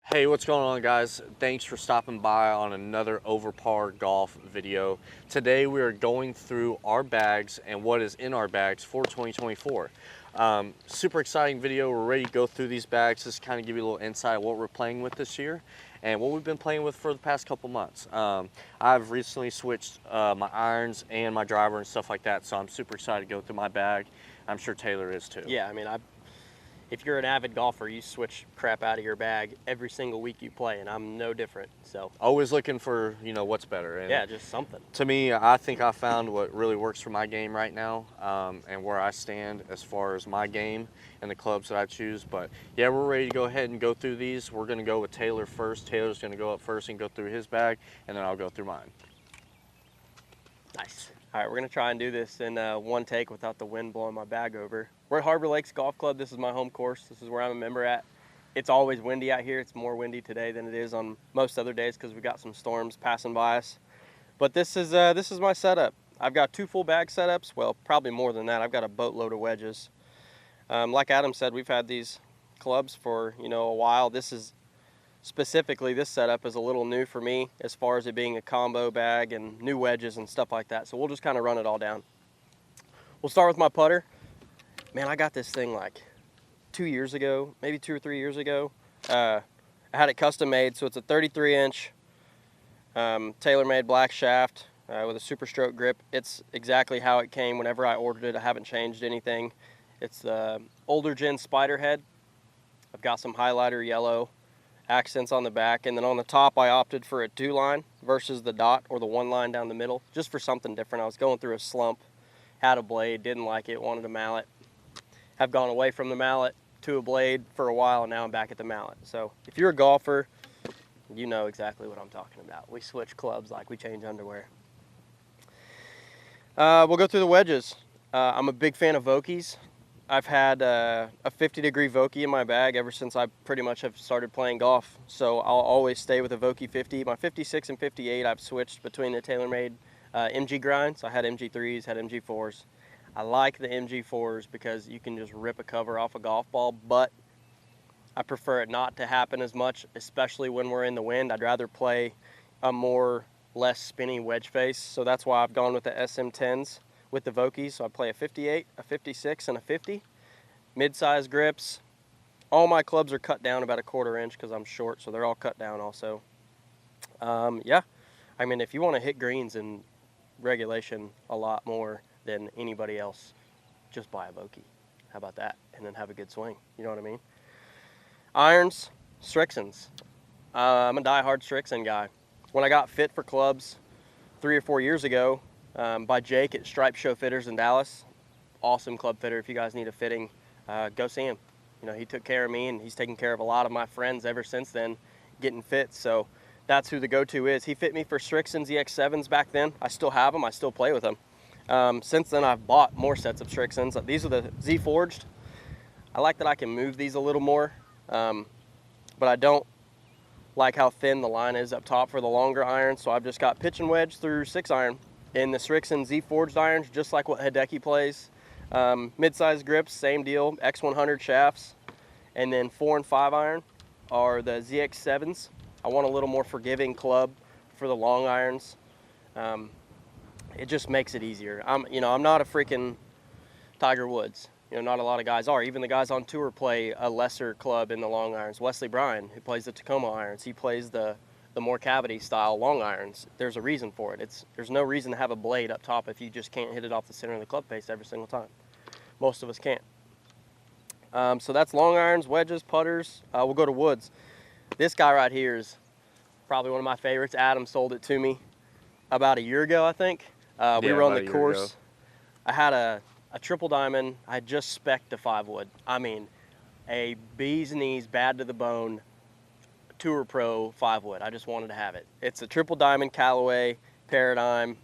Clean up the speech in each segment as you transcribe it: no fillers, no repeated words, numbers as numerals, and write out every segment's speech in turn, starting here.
Hey, what's going on, guys? Thanks for stopping by on another Overpar Golf video. Today we are going through our bags and what is in our bags for 2024. Super exciting video. We're ready to go through these bags, just kind of give you a little insight of what we're playing with this year and what we've been playing with for the past couple months. I've recently switched my irons and my driver and stuff like that, so I'm super excited to go through my bag. I'm sure Taylor is too. Yeah, I mean, if you're an avid golfer, you switch crap out of your bag every single week you play, and I'm no different. So Always looking for, what's better. And yeah, just something. to me, I think I found what really works for my game right now, and where I stand as far as my game and the clubs that I choose. But yeah, we're ready to go ahead and go through these. We're going to go with Taylor first. Taylor's going to go up first and go through his bag, and then I'll go through mine. Nice. All right, we're gonna try and do this in one take without the wind blowing my bag over. We're at Harbor Lakes Golf Club. This is my home course. This is where I'm a member at. It's always windy out here. It's more windy today than it is on most other days because we got some storms passing by us. But this is my setup. I've got two full bag setups. Well, probably more than that. I've got a boatload of wedges. Like Adam said, we've had these clubs for a while. Specifically, this setup is a little new for me as far as it being a combo bag and new wedges and stuff like that. So we'll just kind of run it all down. We'll start with my putter. Man, I got this thing like 2 years ago, maybe 2 or 3 years ago. I had it custom made, so it's a 33-inch tailor-made black shaft with a Super Stroke grip. It's exactly how it came whenever I ordered it. I haven't changed anything. It's the older gen Spider head. I've got some highlighter yellow accents on the back, and then on the top I opted for a 2-line versus the dot or the 1-line down the middle, just for something different. I was going through a slump, had a blade, didn't like it, wanted a mallet. Have gone away from the mallet to a blade for a while, and now I'm back at the mallet. So if you're a golfer, you know exactly what I'm talking about. We switch clubs like we change underwear. We'll go through the wedges. I'm a big fan of Vokeys. I've had a 50-degree Vokey in my bag ever since I pretty much have started playing golf. So I'll always stay with a Vokey 50. My 56 and 58, I've switched between the TaylorMade MG grinds. I had MG3s, had MG4s. I like the MG4s because you can just rip a cover off a golf ball, but I prefer it not to happen as much, especially when we're in the wind. I'd rather play a less spinny wedge face. So that's why I've gone with the SM10s. With the Vokeys, so I play a 58, a 56, and a 50. Mid-size grips. All my clubs are cut down about a 1/4 inch because I'm short, so they're all cut down also. Yeah, I mean, if you want to hit greens in regulation a lot more than anybody else, just buy a Vokey. How about that? And then have a good swing. You know what I mean? Irons, Strixons. I'm a die-hard Strixon guy. When I got fit for clubs 3 or 4 years ago, by Jake at Stripe Show Fitters in Dallas. Awesome club fitter. If you guys need a fitting, go see him. He took care of me, and he's taken care of a lot of my friends ever since then, getting fit. So that's who the go-to is. He fit me for Strixons EX7s back then. I still have them. I still play with them. Since then, I've bought more sets of Strixons. These are the Z Forged. I like that I can move these a little more, but I don't like how thin the line is up top for the longer irons. So I've just got pitch and wedge through 6-iron. In the Strixon Z Forged irons, just like what Hideki plays. Mid-size grips, same deal, X100 shafts. And then 4 and 5 iron are the ZX7s. I want a little more forgiving club for the long irons. It just makes it easier. I'm not a freaking Tiger Woods. Not a lot of guys are. Even the guys on tour play a lesser club in the long irons. Wesley Bryan, who plays the Tacoma irons, he plays the more cavity style long irons. There's a reason for it. There's no reason to have a blade up top if you just can't hit it off the center of the club face every single time. Most of us can't. So that's long irons, wedges, putters. We'll go to woods. This guy right here is probably one of my favorites. Adam sold it to me about a year ago, I think. We were on the course. I had a triple diamond. I had just spec'd a 5-wood. I mean, a bee's knees, bad to the bone, Tour Pro 5-wood. I just wanted to have it. It's a triple diamond Callaway Paradigm,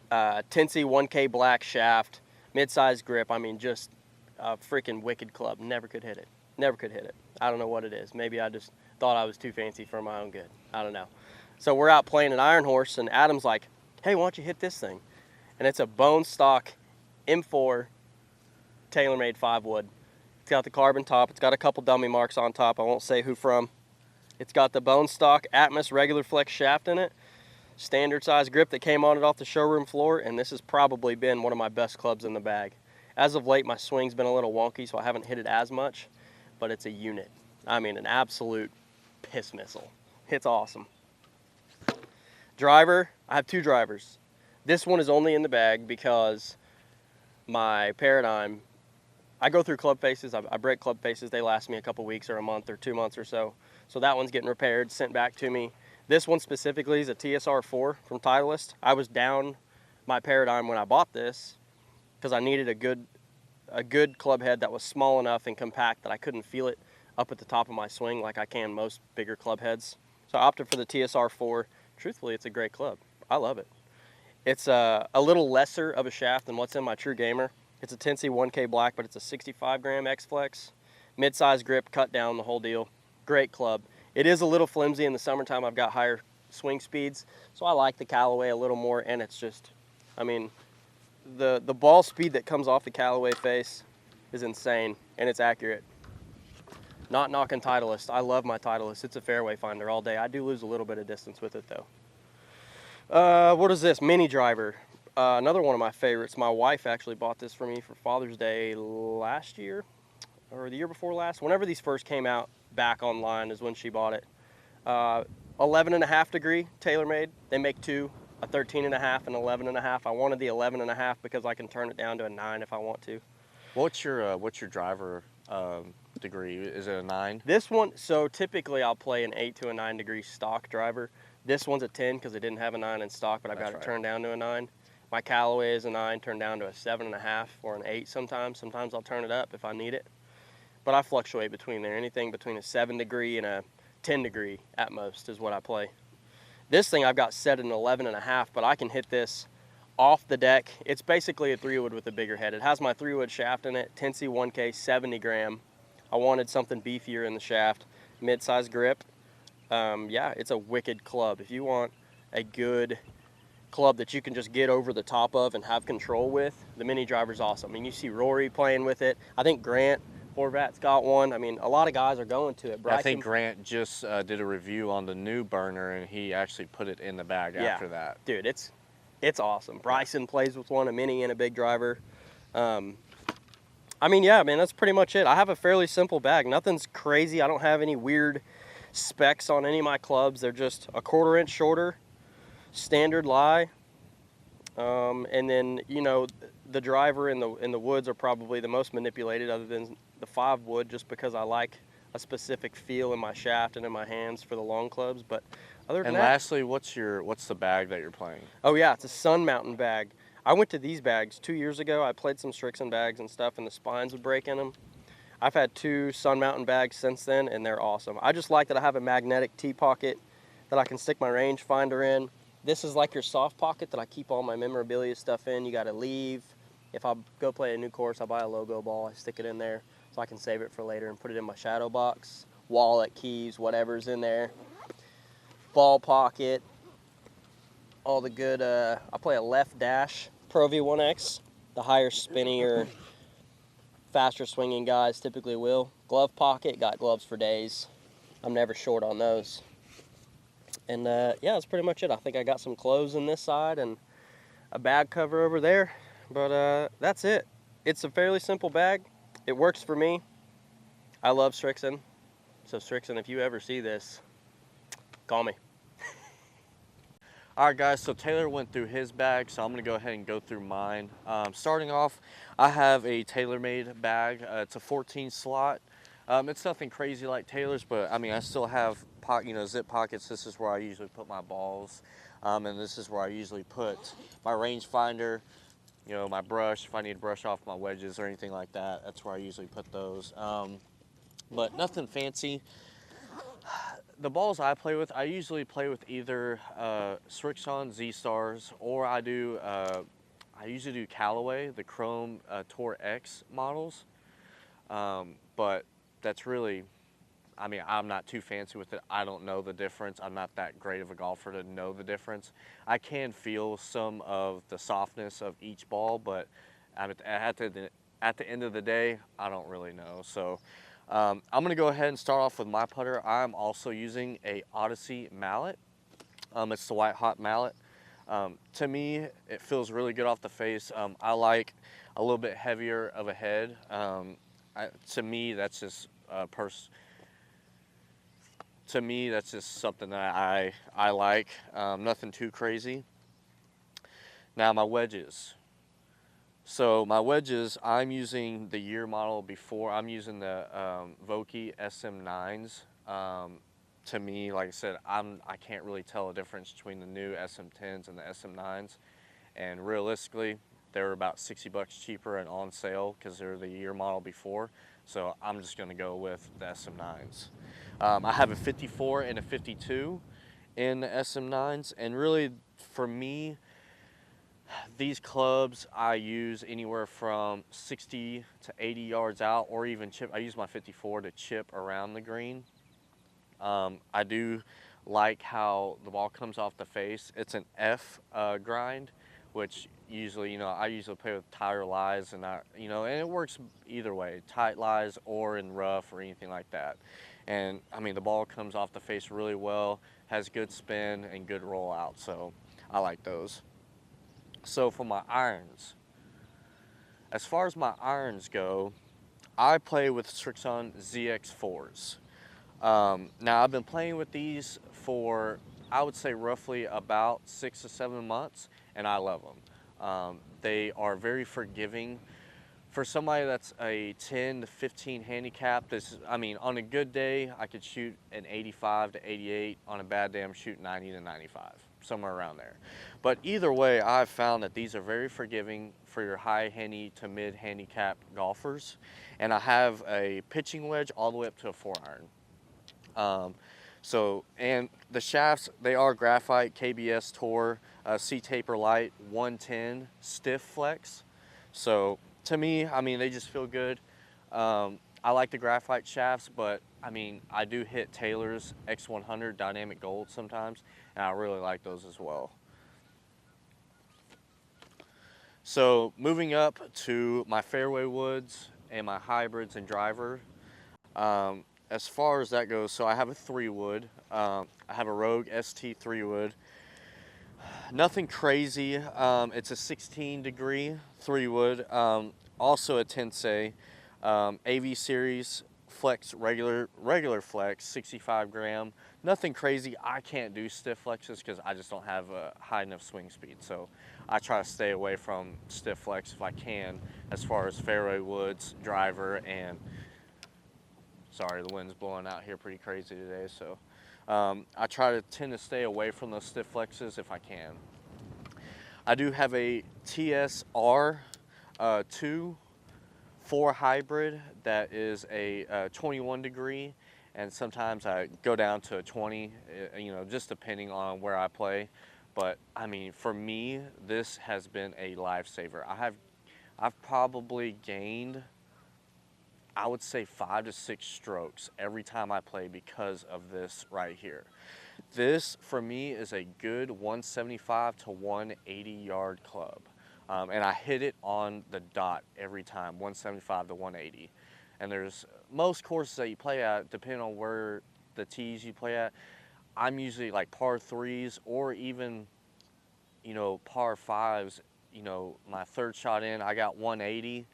Tensy 1K black shaft, mid-size grip. I mean, just a freaking wicked club. Never could hit it. Never could hit it. I don't know what it is. Maybe I just thought I was too fancy for my own good. I don't know. So we're out playing an Iron Horse, and Adam's like, hey, why don't you hit this thing? And it's a bone stock M4 TaylorMade 5-wood. It's got the carbon top. It's got a couple dummy marks on top. I won't say who from. It's got the bone stock Atmos regular flex shaft in it, standard size grip that came on it off the showroom floor, and this has probably been one of my best clubs in the bag. As of late, my swing's been a little wonky, so I haven't hit it as much, but it's a unit. I mean, an absolute piss missile. It's awesome. Driver, I have two drivers. This one is only in the bag because my Paradigm, I go through club faces, I break club faces, they last me a couple weeks or a month or 2 months or so. So that one's getting repaired, sent back to me. This one specifically is a TSR4 from Titleist. I was down my Paradigm when I bought this because I needed a good club head that was small enough and compact that I couldn't feel it up at the top of my swing like I can most bigger club heads. So I opted for the TSR4. Truthfully, it's a great club. I love it. It's a little lesser of a shaft than what's in my True Gamer. It's a Tennessee 1K black, but it's a 65 gram X-Flex. Mid-size grip, cut down, the whole deal. Great club. It is a little flimsy in the summertime. I've got higher swing speeds, so I like the Callaway a little more, and it's just, I mean, the ball speed that comes off the Callaway face is insane, and it's accurate. Not knocking Titleist. I love my Titleist. It's a fairway finder all day. I do lose a little bit of distance with it, though. What is this? Mini driver. Another one of my favorites. My wife actually bought this for me for Father's Day last year, or the year before last. Whenever these first came out back online is when she bought it. 11.5 degree TaylorMade. They make two, a 13.5 and 11.5. I wanted the 11.5 because I can turn it down to a 9 if I want to. What's your driver degree? Is it a 9? This one, so typically I'll play an 8 to a 9 degree stock driver. This one's a 10 because it didn't have a 9 in stock, but I've got it turned down to a 9. My Callaway is a 9, turned down to a 7.5 or an 8 sometimes. Sometimes I'll turn it up if I need it. But I fluctuate between there. Anything between a 7 degree and a 10 degree at most is what I play. This thing I've got set at an 11.5, but I can hit this off the deck. It's basically a 3-wood with a bigger head. It has my 3-wood shaft in it, Tennessee 1K 70 gram. I wanted something beefier in the shaft, mid-size grip. Yeah, it's a wicked club. If you want a good club that you can just get over the top of and have control with, the mini driver's awesome. I mean, you see Rory playing with it. I think Grant Horvat's got one. I mean, a lot of guys are going to it. Bryson, I think Grant just did a review on the new burner, and he actually put it in the bag after that. Dude, it's awesome. Bryson plays with one, a mini and a big driver. I mean, yeah, man, that's pretty much it. I have a fairly simple bag. Nothing's crazy. I don't have any weird specs on any of my clubs. They're just a 1/4 inch shorter, standard lie. And then, you know, the driver in the woods are probably the most manipulated other than the 5-wood, just because I like a specific feel in my shaft and in my hands for the long clubs. But other than and that, lastly, what's the bag that you're playing? oh yeah, it's a Sun Mountain bag. I went to these bags 2 years ago. I played some Strixon bags and stuff, and the spines would break in them. I've had 2 Sun Mountain bags since then, and they're awesome. I just like that I have a magnetic T-pocket that I can stick my rangefinder in. This is like your soft pocket that I keep all my memorabilia stuff in. You got to leave. If I go play a new course, I buy a logo ball. I stick it in there so I can save it for later and put it in my shadow box. Wallet, keys, whatever's in there. Ball pocket. All the good, I play a left dash Pro V1X. The higher spinnier, faster swinging guys typically will. Glove pocket, got gloves for days. I'm never short on those. And yeah, that's pretty much it. I think I got some clothes in this side and a bag cover over there, but that's it. It's a fairly simple bag. It works for me. I love Strixon. So Strixon, if you ever see this, call me. All right, guys, so Taylor went through his bag, so I'm going to go ahead and go through mine. Starting off, I have a TaylorMade bag. It's a 14 slot. It's nothing crazy like Taylor's, but I mean, I still have zip pockets. This is where I usually put my balls, and this is where I usually put my rangefinder, my brush, if I need to brush off my wedges or anything like that. That's where I usually put those, but nothing fancy. The balls I play with, I usually play with either Srixon Z-Stars, or I usually do Callaway, the Chrome Tour X models. But that's really, I mean, I'm not too fancy with it. I don't know the difference. I'm not that great of a golfer to know the difference. I can feel some of the softness of each ball, but at the end of the day, I don't really know. So I'm gonna go ahead and start off with my putter. I'm also using a Odyssey mallet. It's the White Hot mallet. To me, it feels really good off the face. I like a little bit heavier of a head. To me, that's just something that I like. Nothing too crazy. Now my wedges. So my wedges, I'm using the year model before. I'm using the Vokey SM9s. To me, like I said, I can't really tell a difference between the new SM10s and the SM9s. And realistically, they're about 60 bucks cheaper and on sale because they're the year model before. So I'm just gonna go with the SM9s. I have a 54 and a 52 in the SM9s, and really for me, these clubs I use anywhere from 60 to 80 yards out, or even chip. I use my 54 to chip around the green. I do like how the ball comes off the face. It's an F grind, which usually, I usually play with tighter lies, and and it works either way, tight lies or in rough or anything like that. And I mean, the ball comes off the face really well, has good spin and good rollout, so I like those. So for my irons, as far as my irons go, I play with Srixon ZX4s. Now I've been playing with these for, I would say, roughly about 6 to 7 months, and I love them. They are very forgiving. For somebody that's a 10 to 15 handicap, I mean, on a good day, I could shoot an 85 to 88. On a bad day, I'm shooting 90 to 95, somewhere around there. But either way, I've found that these are very forgiving for your high handy to mid handicap golfers. And I have a pitching wedge all the way up to a 4-iron. And the shafts, they are graphite KBS Tour C-Taper Light 110 stiff flex. So to me, I mean, they just feel good. I like the graphite shafts, but I mean, I do hit Taylor's X100 Dynamic Gold sometimes, and I really like those as well. So moving up to my fairway woods and my hybrids and driver. As far as that goes, so I have a 3-wood. I have a Rogue ST 3-wood. Nothing crazy. It's a 16-degree 3-wood. Also a Tensei. AV Series Flex regular flex, 65 gram. Nothing crazy. I can't do stiff flexes because I just don't have a high enough swing speed. So I try to stay away from stiff flex if I can, as far as fairway woods, driver, and sorry, the wind's blowing out here pretty crazy today, so I tend to stay away from those stiff flexes if I can. I do have a TSR 2-4 hybrid that is a 21 degree, and sometimes I go down to a 20, just depending on where I play. But I mean, for me, this has been a lifesaver. I've probably gained, I would say, 5 to 6 strokes every time I play because of this right here. This, for me, is a good 175 to 180 yard club. And I hit it on the dot every time, 175 to 180. And there's most courses that you play at, depending on where the tees you play at, I'm usually like par 3s or even, par 5s. My third shot in, I got 180.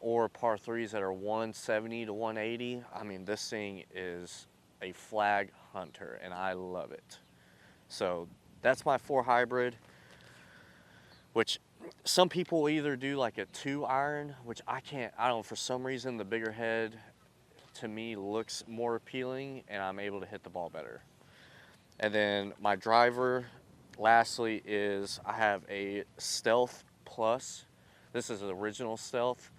Or par 3s that are 170 to 180. I mean, this thing is a flag hunter, and I love it. So that's my 4 hybrid, which some people either do like a 2-iron, which I don't, for some reason, the bigger head to me looks more appealing, and I'm able to hit the ball better. And then my driver, lastly, is I have a Stealth Plus. This is the original Stealth.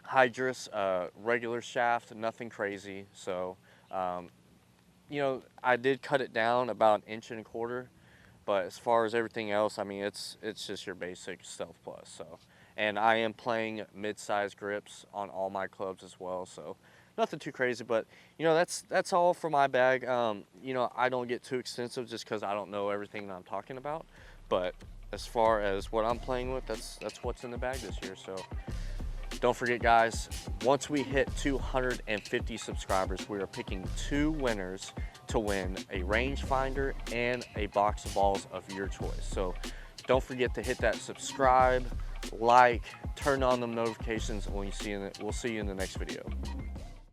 Hydrus, regular shaft, nothing crazy. So, I did cut it down about 1.25 inches, but as far as everything else, I mean, it's just your basic Stealth Plus. So, and I am playing mid-size grips on all my clubs as well. So, nothing too crazy, but that's all for my bag. I don't get too extensive just because I don't know everything that I'm talking about, but as far as what I'm playing with, that's what's in the bag this year. So Don't forget, guys, once we hit 250 subscribers, we are picking 2 winners to win a rangefinder and a box of balls of your choice. So don't forget to hit that subscribe, like, turn on them notifications, and we'll see you in the next video.